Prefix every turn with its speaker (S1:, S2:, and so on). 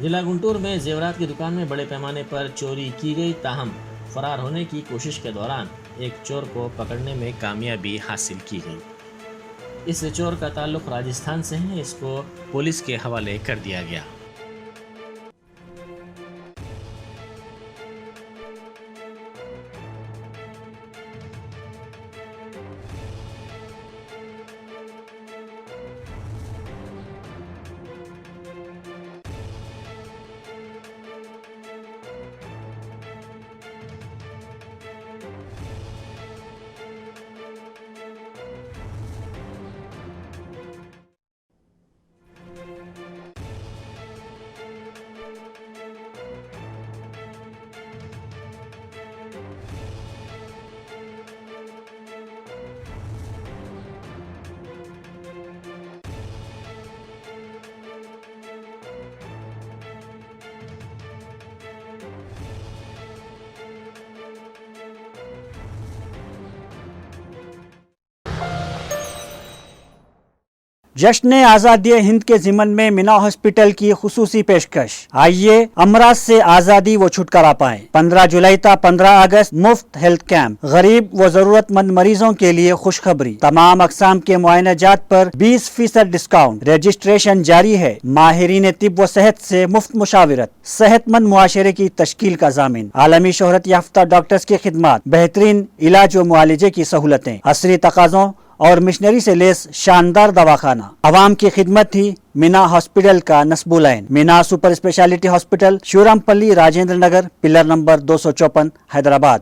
S1: जिला गुंटूर में जेवरात की दुकान में बड़े पैमाने पर चोरी की गई, ताहम फरार होने की कोशिश के दौरान एक चोर को पकड़ने में कामयाबी हासिल की गई। इस चोर का ताल्लुक राजस्थान से है, इसको पुलिस के हवाले कर दिया गया।
S2: जश्न आज़ादी हिंद के ज़िमन में मीना हॉस्पिटल की खुसूसी पेशकश। आइए अमराज से आज़ादी व छुटकारा पाएं। 15 जुलाई था 15 अगस्त मुफ्त हेल्थ कैंप। गरीब व जरूरतमंद मरीजों के लिए खुशखबरी। तमाम अकसाम के मुआयनाजात पर 20% डिस्काउंट। रजिस्ट्रेशन जारी है। माहिरीन तिब व सेहत से मुफ्त मुशावरत। सेहतमंद मुआशरे की तश्कील का जामिन। आलमी शोहरत याफ्ता डॉक्टर्स की खिदमत। बेहतरीन इलाज व मुआलजे की सहूलतें। असरी तकाज़ों और मिशनरी से लेस शानदार दवाखाना। आवाम की खिदमत थी मीना हॉस्पिटल का नस्बुलैन। Meena super speciality hospital, Shivarampalli, Rajendra Nagar, pillar number 254, Hyderabad.